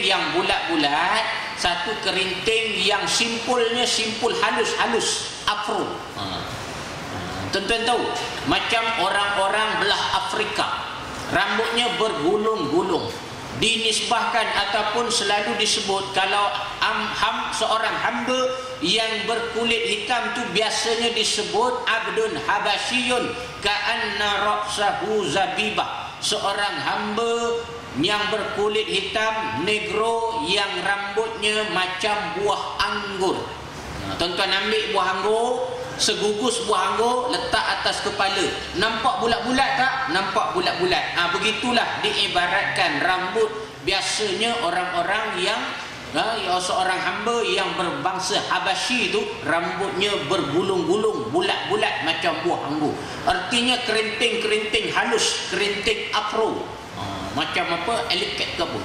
yang bulat-bulat, satu kerinting yang simpulnya simpul halus-halus, afro. Tuan-tuan tahu, macam orang-orang belah Afrika, rambutnya bergulung-gulung. Dinisbahkan ataupun selalu disebut kalau seorang hamba yang berkulit hitam tu biasanya disebut abdun habasyun ka'anna ra'sahu zabibah, seorang hamba yang berkulit hitam negro yang rambutnya macam buah anggur. Tuan-tuan ambil buah anggur, segugus buah anggur letak atas kepala, nampak bulat-bulat tak? Nampak bulat-bulat. Begitulah diibaratkan rambut biasanya orang-orang yang seorang hamba yang berbangsa Habasyi itu rambutnya bergulung-gulung, bulat-bulat macam buah anggur. Artinya kerinting-kerinting halus, kerinting afro. Macam apa? Eliket ke apa?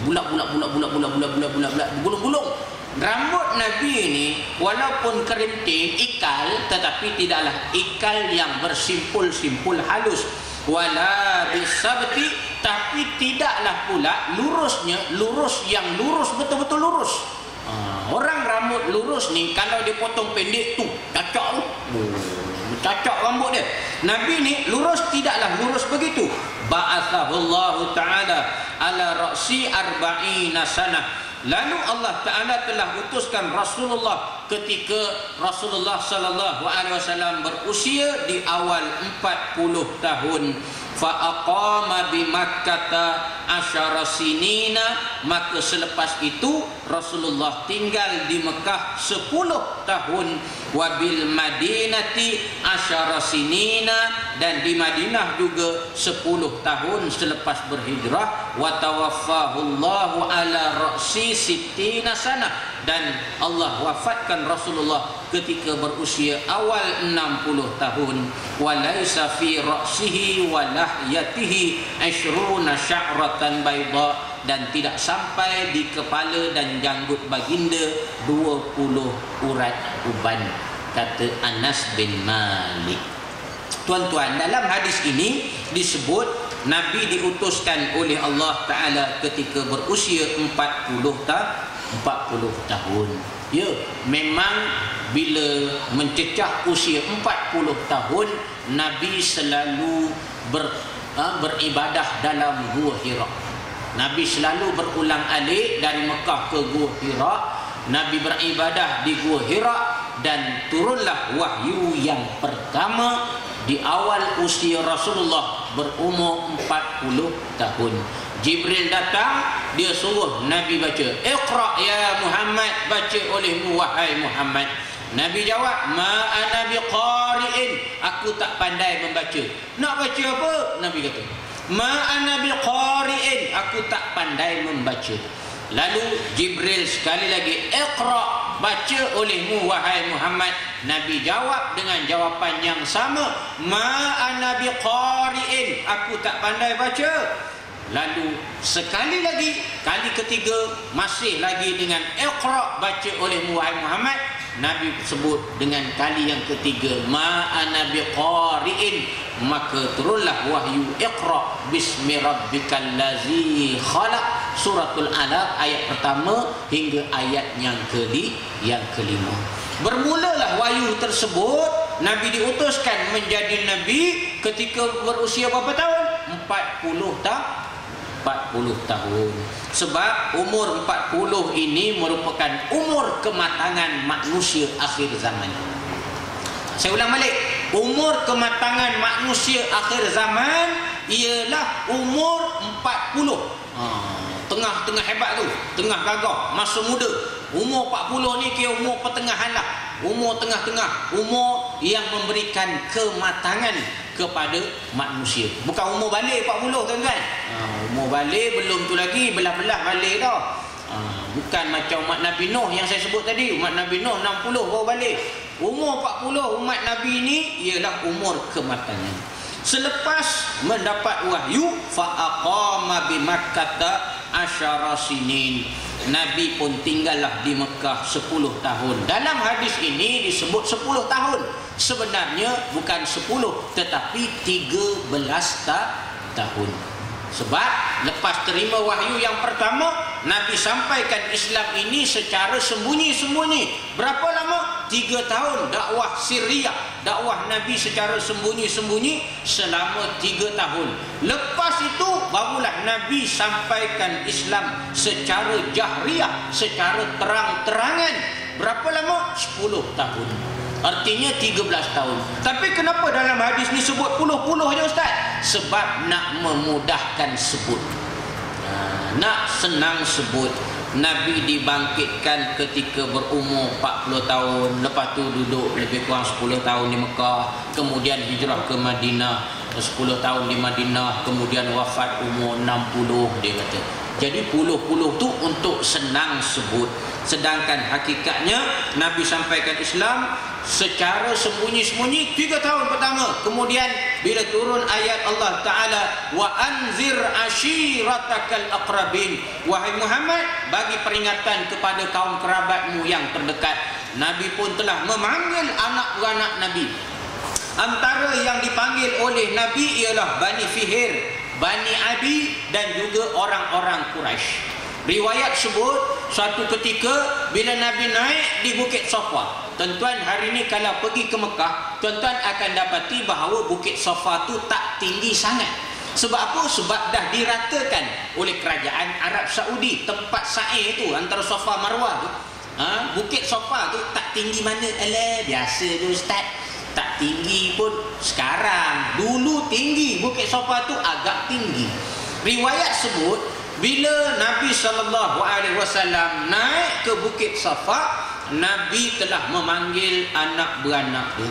Bulat-bulat bergulung-gulung. Rambut Nabi ini walaupun kerinting, ikal, tetapi tidaklah ikal yang bersimpul-simpul halus. Wala bisabti, tapi tidaklah pula lurusnya, lurus yang lurus, betul-betul lurus. Orang rambut lurus ni kalau dipotong pendek tu cacak tu, cacak rambut dia. Nabi ni lurus, tidaklah lurus begitu. Ba'athahullahu ta'ala ala ra'si arba'ina sanah. Lalu Allah Ta'ala telah utuskan Rasulullah ketika Rasulullah sallallahu alaihi wasallam berusia di awal 40 tahun. Fa'aqama bi Makkah asyara sinina, maka selepas itu Rasulullah tinggal di Mekah 10 tahun. Wabil Madinati asyara sinina, dan di Madinah juga 10 tahun selepas berhijrah. Wa tawaffahullahu ala ra'si sittina sanah, dan Allah wafatkan Rasulullah ketika berusia awal 60 tahun. Wa laisa fi ra'sihi wa lahyatihi 20 sya'ratan bayda, dan tidak sampai di kepala dan janggut baginda 20 urat uban, kata Anas bin Malik. Tuan-tuan, dalam hadis ini disebut Nabi diutuskan oleh Allah Ta'ala ketika berusia 40 tahun. Ya, memang bila mencecah usia 40 tahun, Nabi selalu beribadah dalam Gua Hira. Nabi selalu berulang-alik dari Mekah ke Gua Hira. Nabi beribadah di Gua Hira, dan turunlah wahyu yang pertama di awal usia Rasulullah berumur 40 tahun. Jibril datang, dia suruh Nabi baca, "Iqra ya Muhammad, baca olehmu wahai Muhammad." Nabi jawab, "Ma ana biqari'in, aku tak pandai membaca." Nak baca apa? Nabi kata, "Ma ana biqari'in, aku tak pandai membaca." Lalu Jibril sekali lagi, "Iqra, baca olehmu wahai Muhammad." Nabi jawab dengan jawapan yang sama, "Ma ana biqari'in, aku tak pandai baca." Lalu sekali lagi, kali ketiga, masih lagi dengan Iqra, baca olehmu wahai Muhammad. Nabi sebut dengan kali yang ketiga, "Ma ana biqari'in." Maka turunlah wahyu, "Iqra bismi rabbikal ladzi khalaq." Suratul Alaq ayat pertama hingga ayat yang kelima. Bermulalah wahyu tersebut. Nabi diutuskan menjadi nabi ketika berusia berapa tahun? 40 tahun. Sebab umur 40 ini merupakan umur kematangan manusia akhir zaman. Saya ulang balik, umur kematangan manusia akhir zaman ialah umur 40. Tengah-tengah hebat tu, tengah gagah, masa muda. Umur 40 ni kira umur pertengahan lah, umur tengah-tengah, umur yang memberikan kematangan kepada manusia. Bukan umur balik 40, tuan-tuan. Umur balik belum tu lagi, belah-belah balik tau. Bukan macam umat Nabi Nuh yang saya sebut tadi. Umat Nabi Nuh 60 baru balik. Umur 40 umat Nabi ni ialah umur kematangan. Selepas mendapat wahyu, fa'aqama bi Makkah asyara sinin, Nabi pun tinggallah di Mekah 10 tahun. Dalam hadis ini disebut 10 tahun. Sebenarnya bukan 10 tetapi 13 tahun. Sebab lepas terima wahyu yang pertama, Nabi sampaikan Islam ini secara sembunyi-sembunyi. Berapa lama? 3 tahun dakwah Syria. Dakwah Nabi secara sembunyi-sembunyi selama 3 tahun. Lepas itu barulah Nabi sampaikan Islam secara jahriyah, secara terang-terangan. Berapa lama? 10 tahun. Artinya 13 tahun. Tapi kenapa dalam hadis ni sebut puluh-puluh je Ustaz? Sebab nak memudahkan sebut. Nak senang sebut. Nabi dibangkitkan ketika berumur 40 tahun. Lepas tu duduk lebih kurang 10 tahun di Mekah. Kemudian hijrah ke Madinah, 10 tahun di Madinah. Kemudian wafat umur 60, dia kata. Jadi puluh-puluh tu untuk senang sebut. Sedangkan hakikatnya Nabi sampaikan Islam secara sembunyi-sembunyi 3 tahun pertama. Kemudian bila turun ayat Allah Ta'ala, wa anzir ashiratakal aqrabin, wahai Muhammad, bagi peringatan kepada kaum kerabatmu yang terdekat. Nabi pun telah memanggil anak-beranak Nabi. Antara yang dipanggil oleh Nabi ialah Bani Fihir, Bani Adi dan juga orang-orang Quraisy. Riwayat sebut suatu ketika bila Nabi naik di Bukit Safa. Tuan-tuan, hari ini kalau pergi ke Mekah, tuan-tuan akan dapati bahawa Bukit Safa tu tak tinggi sangat. Sebab apa? Sebab dah diratakan oleh kerajaan Arab Saudi. Tempat sa'i tu antara Safa Marwah tu, Bukit Safa tu tak tinggi mana. Alah, biasa je Ustaz. Tak tinggi pun sekarang. Dulu tinggi. Bukit Safa tu agak tinggi. Riwayat sebut bila Nabi SAW naik ke Bukit Safa, Nabi telah memanggil anak beranak dia.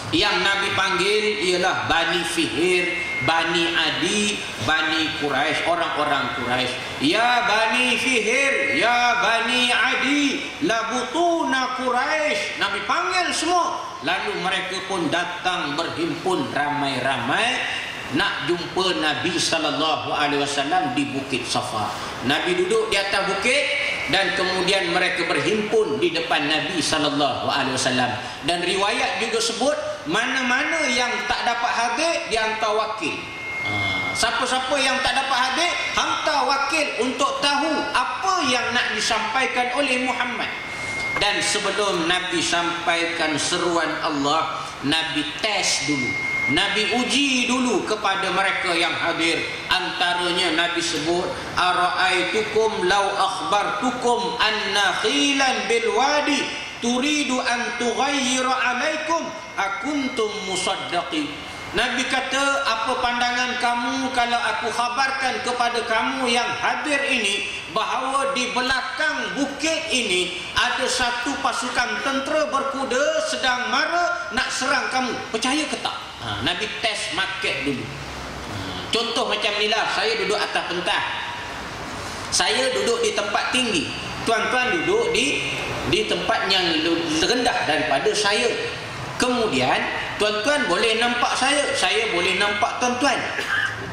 Yang Nabi panggil ialah Bani Fihir, Bani Adi, Bani Quraisy, orang-orang Quraisy. Ya Bani Fihir, ya Bani Adi, labutuna Quraisy. Nabi panggil semua. Lalu mereka pun datang berhimpun ramai-ramai nak jumpa Nabi SAW di Bukit Safa. Nabi duduk di atas bukit dan kemudian mereka berhimpun di depan Nabi SAW. Dan riwayat juga sebut mana-mana yang tak dapat hadir dihantar wakil. Siapa-siapa yang tak dapat hadir, hantar wakil untuk tahu apa yang nak disampaikan oleh Muhammad. Dan sebelum Nabi sampaikan seruan Allah, Nabi tes dulu. Nabi uji dulu kepada mereka yang hadir. Antaranya Nabi sebut, ara'aitukum law akhbartukum anna khilan bil wadi turidu an tughayyira alaikum akuntum musaddaqin. Nabi kata, apa pandangan kamu kalau aku khabarkan kepada kamu yang hadir ini bahawa di belakang bukit ini ada satu pasukan tentera berkuda sedang mara nak serang kamu. Percaya ke tak? Nabi test market dulu. Contoh macam inilah, saya duduk atas pentas. Saya duduk di tempat tinggi. Tuan-tuan duduk di tempat yang rendah daripada saya. Kemudian tuan-tuan boleh nampak saya boleh nampak tuan-tuan.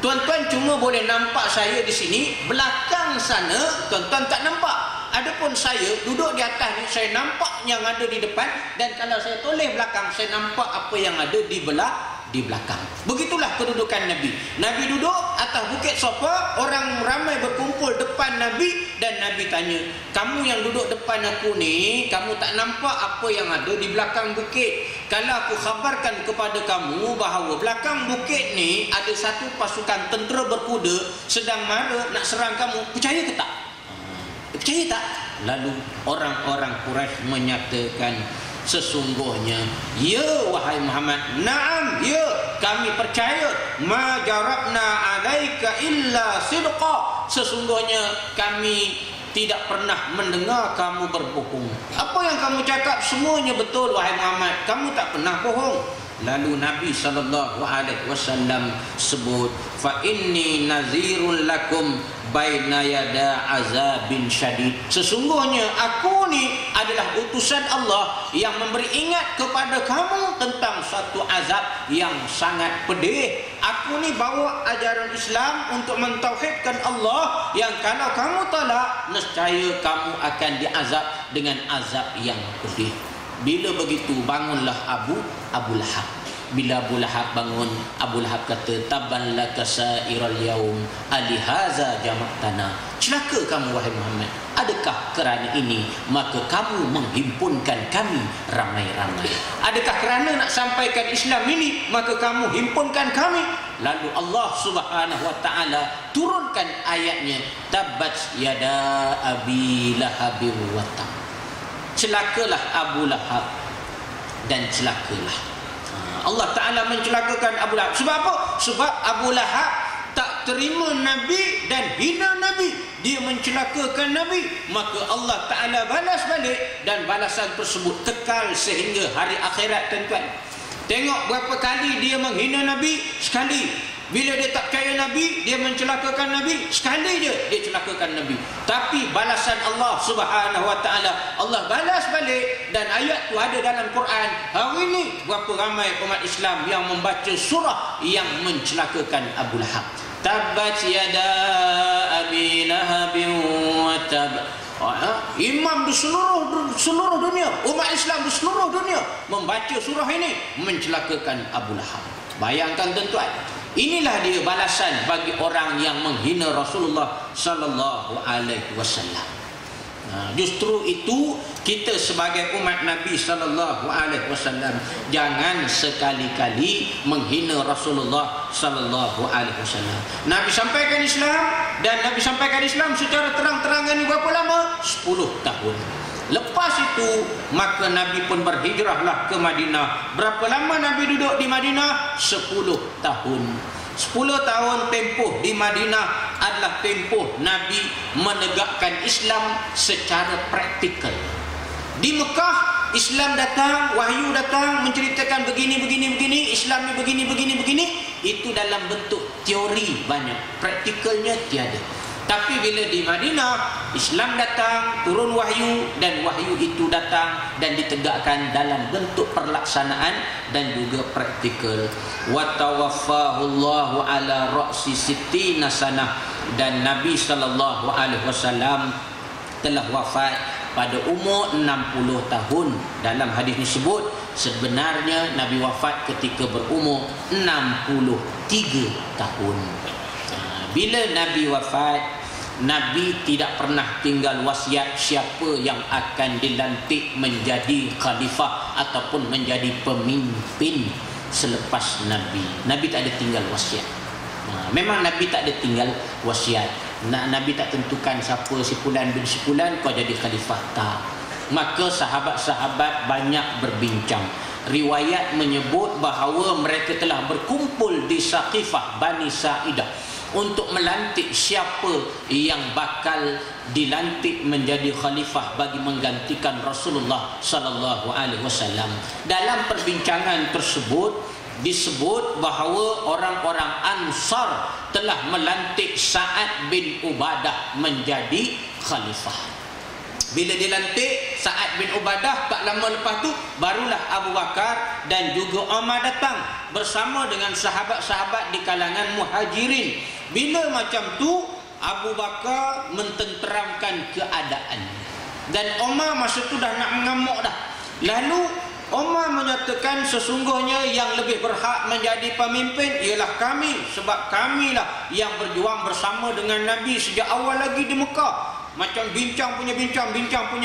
Tuan-tuan cuma boleh nampak saya di sini, belakang sana tuan-tuan tak nampak. Adapun saya duduk di atas ni, saya nampak yang ada di depan, dan kalau saya toleh belakang, saya nampak apa yang ada di belakang. Begitulah kedudukan Nabi. Nabi duduk atas Bukit Safa, orang ramai berkumpul depan Nabi, dan Nabi tanya, kamu yang duduk depan aku ni, kamu tak nampak apa yang ada di belakang bukit? Kalau aku khabarkan kepada kamu bahawa belakang bukit ni ada satu pasukan tentera berkuda sedang mara nak serang kamu, percaya ke tak? Percaya tak? Lalu orang-orang Quraisy menyatakan, sesungguhnya, ya wahai Muhammad, na'am, ya, kami percaya, ma jarabna alaika illa sidqa, sesungguhnya kami tidak pernah mendengar kamu berbohong. Apa yang kamu cakap semuanya betul wahai Muhammad, kamu tak pernah bohong. Lalu Nabi SAW sebut, fa inni nazirun lakum baina yada azabin syadid, sesungguhnya aku ni adalah utusan Allah yang memberi ingat kepada kamu tentang satu azab yang sangat pedih. Aku ni bawa ajaran Islam untuk mentauhidkan Allah, yang kalau kamu tolak, nescaya kamu akan diazab dengan azab yang pedih. Bila begitu, bangunlah Abu Lahab. Bila Abu Lahab bangun, Abu Lahab kata, tabban laka sa'iral yaum alihaza jama'tana. Celaka kamu wahai Muhammad, adakah kerana ini maka kamu menghimpunkan kami ramai-ramai? Adakah kerana nak sampaikan Islam ini maka kamu himpunkan kami? Lalu Allah Subhanahu wa taala turunkan ayatnya, tabbat yada abi lahabin wa tab. Celakalah Abu Lahab dan celakalah. Allah Ta'ala mencelakakan Abu Lahab. Sebab apa? Sebab Abu Lahab tak terima Nabi dan hina Nabi. Dia mencelakakan Nabi. Maka Allah Ta'ala balas balik, dan balasan tersebut kekal sehingga hari akhirat, tuan-tuan. Tengok berapa kali dia menghina Nabi. Sekali. Bila dia tak percaya Nabi, dia mencelakakan Nabi. Sekali je dia celakakan Nabi. Tapi balasan Allah Subhanahu wa taala, Allah balas balik, dan ayat tu ada dalam Quran. Hari ini berapa ramai umat Islam yang membaca surah yang mencelakakan Abu Lahab. Tabbat yada abi lahabin wa tab. Imam di seluruh dunia, umat Islam di seluruh dunia membaca surah ini mencelakakan Abu Lahab. Bayangkan tuan-tuan, inilah dia balasan bagi orang yang menghina Rasulullah sallallahu alaihi wasallam. Justru itu kita sebagai umat Nabi sallallahu alaihi wasallam jangan sekali-kali menghina Rasulullah sallallahu alaihi wasallam. Nabi sampaikan Islam, dan Nabi sampaikan Islam secara terang-terangan berapa lama? 10 tahun. Lepas itu maka Nabi pun berhijrahlah ke Madinah. Berapa lama Nabi duduk di Madinah? 10 tahun. 10 tahun tempoh di Madinah adalah tempoh Nabi menegakkan Islam secara praktikal. Di Mekah Islam datang, wahyu datang menceritakan begini, Islam ni begini. Itu dalam bentuk teori banyak, praktikalnya tiada. Tapi bila di Madinah, Islam datang, turun wahyu, dan wahyu itu datang dan ditegakkan dalam bentuk perlaksanaan dan juga praktikal. Wa tawaffahu Allahu ala ra'si sittina sanah, dan Nabi sallallahu alaihi wasallam telah wafat pada umur 60 tahun. Dalam hadis disebut sebenarnya Nabi wafat ketika berumur 63 tahun. Bila Nabi wafat, Nabi tidak pernah tinggal wasiat siapa yang akan dilantik menjadi khalifah ataupun menjadi pemimpin selepas Nabi. Nabi tak ada tinggal wasiat. Memang Nabi tak ada tinggal wasiat. Nabi tak tentukan siapa si fulan bin si fulan kau jadi khalifah, tak. Maka sahabat-sahabat banyak berbincang. Riwayat menyebut bahawa mereka telah berkumpul di Saqifah Bani Sa'idah untuk melantik siapa yang bakal dilantik menjadi khalifah bagi menggantikan Rasulullah sallallahu alaihi wasallam. Dalam perbincangan tersebut disebut bahawa orang-orang Ansar telah melantik Sa'ad bin Ubadah menjadi khalifah. Bila dilantik Sa'ad bin Ubadah, tak lama lepas tu barulah Abu Bakar dan juga Umar datang bersama dengan sahabat-sahabat di kalangan Muhajirin. Bila macam tu, Abu Bakar mententeramkan keadaan, dan Umar masa tu dah nak mengamuk dah. Lalu Umar menyatakan sesungguhnya yang lebih berhak menjadi pemimpin ialah kami, sebab kamilah yang berjuang bersama dengan Nabi sejak awal lagi di Mekah. Macam bincang punya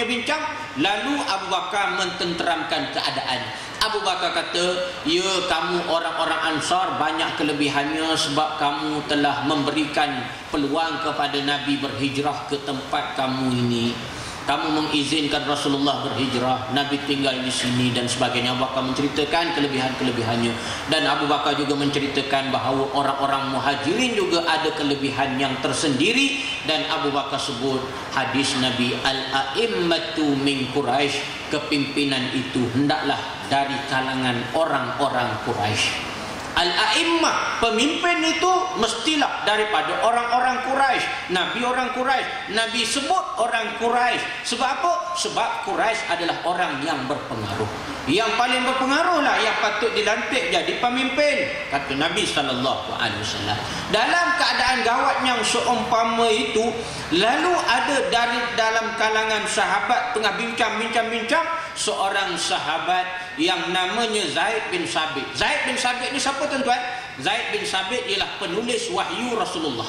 bincang. Lalu Abu Bakar mententeramkan keadaan. Abu Bakar kata, ya, kamu orang-orang Ansar banyak kelebihannya sebab kamu telah memberikan peluang kepada Nabi berhijrah ke tempat kamu ini. Kamu mengizinkan Rasulullah berhijrah, Nabi tinggal di sini dan sebagainya. Abu Bakar menceritakan kelebihan-kelebihannya, dan Abu Bakar juga menceritakan bahawa orang-orang Muhajirin juga ada kelebihan yang tersendiri. Dan Abu Bakar sebut hadis Nabi, al-a'immatu min Quraisy, kepimpinan itu hendaklah dari kalangan orang-orang Quraisy. Al-a'immah, pemimpin itu mestilah daripada orang-orang Quraisy. Nabi orang Quraisy, Nabi sebut orang Quraisy. Sebab apa? Sebab Quraisy adalah orang yang berpengaruh. Yang paling berpengaruh lah yang patut dilantik jadi pemimpin, kata Nabi sallallahu alaihi wasallam. Dalam keadaan gawat yang seumpama itu, lalu ada dari dalam kalangan sahabat tengah bincang, seorang sahabat yang namanya Zaid bin Sabit. Zaid bin Sabit ni siapa tuan-tuan? Zaid bin Sabit ialah penulis wahyu Rasulullah.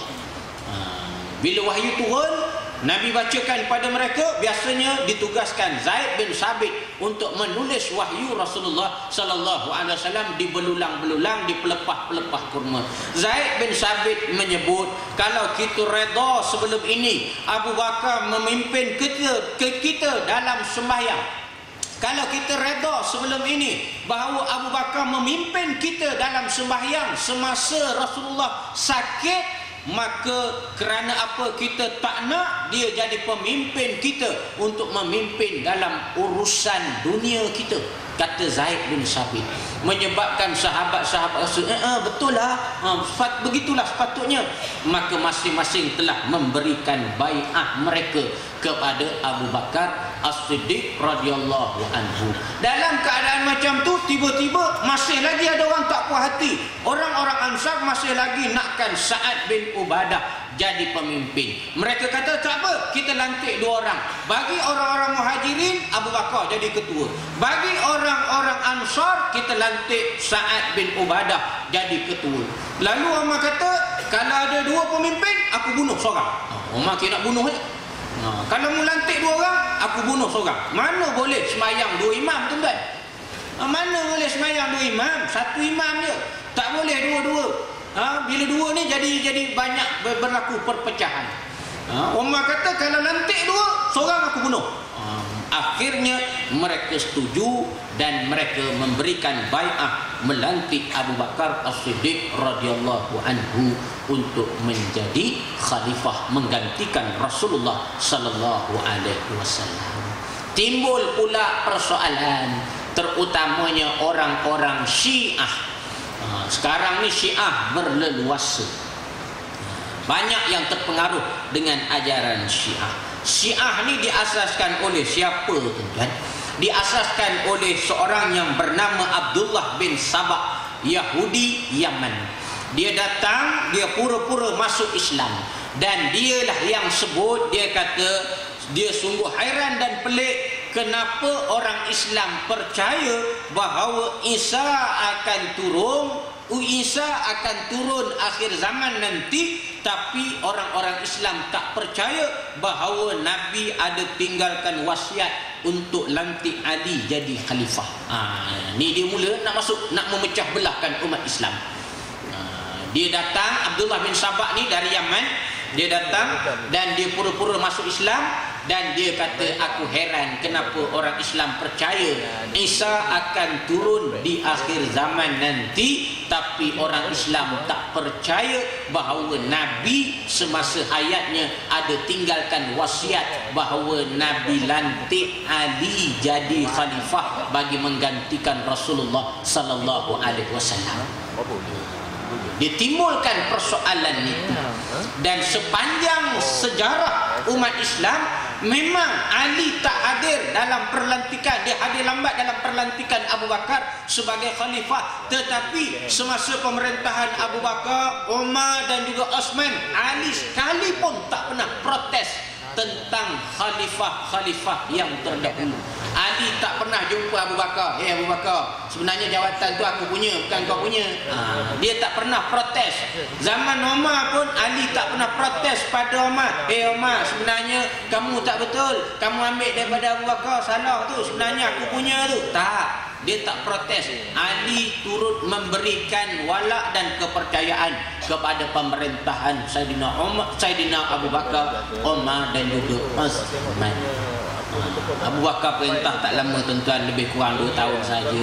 Bila wahyu turun, Nabi bacakan pada mereka, biasanya ditugaskan Zaid bin Sabit untuk menulis wahyu Rasulullah sallallahu alaihi wasallam di belulang-belulang, di pelepah-pelepah kurma. Zaid bin Sabit menyebut, kalau kita redha sebelum ini Abu Bakar memimpin kita dalam sembahyang, kalau kita redha sebelum ini bahawa Abu Bakar memimpin kita dalam sembahyang semasa Rasulullah sakit, maka kerana apa kita tak nak dia jadi pemimpin kita untuk memimpin dalam urusan dunia kita, kata Zaid bin Sabit. Menyebabkan sahabat-sahabat betul lah, begitulah sepatutnya. Maka masing-masing telah memberikan bai'ah mereka kepada Abu Bakar As-Siddiq radhiyallahu anhu. Dalam keadaan macam tu, tiba-tiba masih lagi ada orang tak puas hati. Orang-orang Ansar masih lagi nakkan Sa'ad bin Ubadah jadi pemimpin. Mereka kata, tak apa, kita lantik 2 orang. Bagi orang-orang Muhajirin, Abu Bakar jadi ketua. Bagi orang-orang Ansar, kita lantik Sa'ad bin Ubadah jadi ketua. Lalu Umar kata, kalau ada 2 pemimpin, aku bunuh seorang. Umar kira nak bunuh je. Kalau mu lantik 2 orang, aku bunuh seorang. Mana boleh semayang 2 imam, tuan-tuan? Mana boleh semayang 2 imam? 1 imam je. Tak boleh 2-2. Bila 2 ni jadi banyak berlaku perpecahan. Umar kata, kalau lantik 2, seorang aku bunuh. Akhirnya mereka setuju dan mereka memberikan bai'ah melantik Abu Bakar As-Siddiq radhiyallahu anhu untuk menjadi khalifah menggantikan Rasulullah sallallahu alaihi wasallam. Timbul pula persoalan, terutamanya orang-orang Syiah. Sekarang ni Syiah berleluasa. Banyak yang terpengaruh dengan ajaran Syiah. Syiah ni diasaskan oleh siapa, tuan-tuan? Diasaskan oleh seorang yang bernama Abdullah bin Sabah, Yahudi Yaman. Dia datang, dia pura-pura masuk Islam, dan dialah yang sebut, dia kata dia sungguh hairan dan pelik kenapa orang Islam percaya bahawa Isa akan turun akhir zaman nanti, tapi orang-orang Islam tak percaya bahawa Nabi ada tinggalkan wasiat untuk lantik Ali jadi khalifah. Ni dia mula nak masuk, nak memecah belahkan umat Islam. Dia datang, Abdullah bin Sabah ni dari Yaman, dia datang dan dia pura-pura masuk Islam, dan dia kata, aku heran kenapa orang Islam percaya Isa akan turun di akhir zaman nanti, tapi orang Islam tak percaya bahawa Nabi semasa hayatnya ada tinggalkan wasiat bahawa Nabi lantik Ali jadi khalifah bagi menggantikan Rasulullah sallallahu alaihi wasallam. Ditimbulkan persoalan itu, dan sepanjang sejarah umat Islam memang Ali tak hadir dalam perlantikan, dia hadir lambat dalam perlantikan Abu Bakar sebagai khalifah. Tetapi semasa pemerintahan Abu Bakar, Umar dan juga Osman, Ali sekali pun tak pernah protes tentang khalifah-khalifah yang terdahulu. Ali tak pernah jumpa Abu Bakar, Abu Bakar, sebenarnya jawatan tu aku punya, bukan kau punya. Dia tak pernah protes. Zaman Umar pun Ali tak pernah protes pada Umar, Umar, sebenarnya kamu tak betul, kamu ambil daripada Abu Bakar, salah tu, sebenarnya aku punya tu. Tak, dia tak protes. Ali turut memberikan wala dan kepercayaan kepada pemerintahan Saidina Umar, Saidina Abu Bakar, Umar dan juga Utsman. Abu Bakar perintah tak lama, tuan-tuan, lebih kurang 2 tahun saja.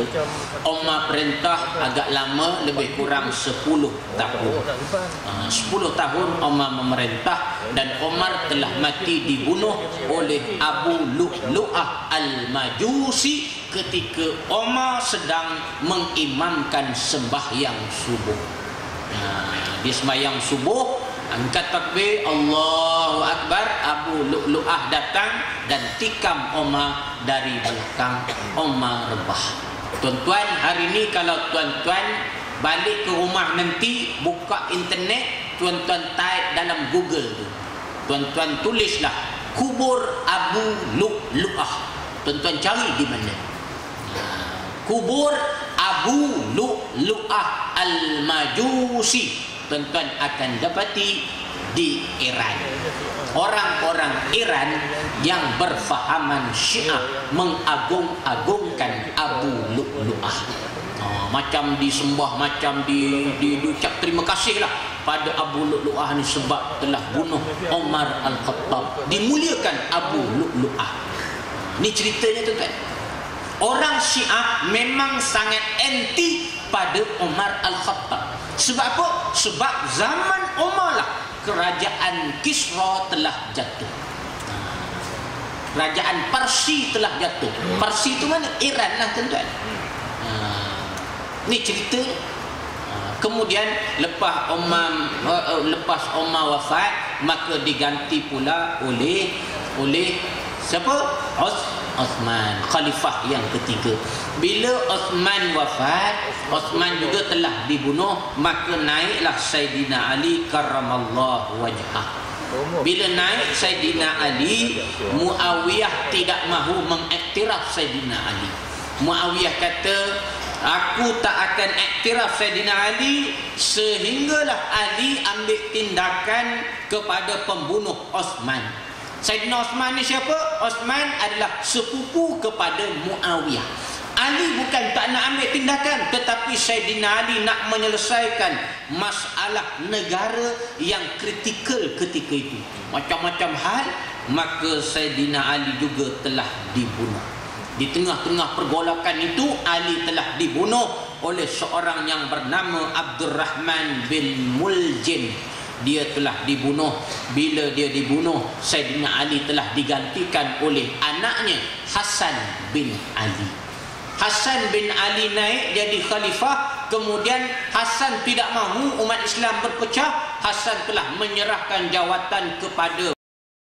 Umar perintah agak lama, lebih kurang 10 tahun. 10 tahun Umar memerintah, dan Umar telah mati dibunuh oleh Abu Lu'lu'ah Al-Majusi ketika Umar sedang mengimamkan sembahyang subuh. Dia sembahyang subuh, angkat takbir, Allahu Akbar, Abu Lu'lu'ah datang dan tikam Umar dari belakang. Umar rebah. Tuan-tuan, hari ni kalau tuan-tuan balik ke rumah nanti, buka internet, tuan-tuan type dalam Google tu, tuan-tuan tulislah kubur Abu Lu'lu'ah, tuan-tuan cari di mana. kubur Abu Lu'lu'ah Al-Majusi. Tuan-tuan akan dapati di Iran. Orang-orang Iran yang berfahaman Syiah mengagung-agungkan Abu Lu'lu'ah. Macam disembah, macam diucap terima kasih lah pada Abu Lu'lu'ah ni sebab telah bunuh Umar Al-Khattab. Dimuliakan Abu Lu'lu'ah. Ni ceritanya tuan-tuan. Orang Syiah memang sangat anti pada Umar Al-Khattab. Sebab apa? Sebab zaman Umar lah kerajaan Kisra telah jatuh. Kerajaan Parsi telah jatuh. Parsi tu mana? Iran lah tuan-tuan. Ni cerita. Kemudian lepas Umar wafat, maka diganti pula oleh siapa? Uthman, khalifah yang ketiga. Bila Uthman wafat, Uthman juga telah dibunuh, maka naiklah Sayyidina Ali karramallahu wajhah. Bila naik Sayyidina Ali, Muawiyah tidak mahu mengiktiraf Sayyidina Ali. Muawiyah kata, aku tak akan iktiraf Sayyidina Ali sehinggalah Ali ambil tindakan kepada pembunuh Uthman. Sayyidina Uthman ni siapa? Uthman adalah sepupu kepada Muawiyah. Ali bukan tak nak ambil tindakan, tetapi Sayyidina Ali nak menyelesaikan masalah negara yang kritikal ketika itu. Macam-macam hal, maka Sayyidina Ali juga telah dibunuh. Di tengah-tengah pergolakan itu, Ali telah dibunuh oleh seorang yang bernama Abdurrahman bin Muljim. Dia telah dibunuh. Bila dia dibunuh, Sayyidina Ali telah digantikan oleh anaknya Hasan bin Ali. Hasan bin Ali naik jadi khalifah. Kemudian Hasan tidak mahu umat Islam berpecah. Hasan telah menyerahkan jawatan kepada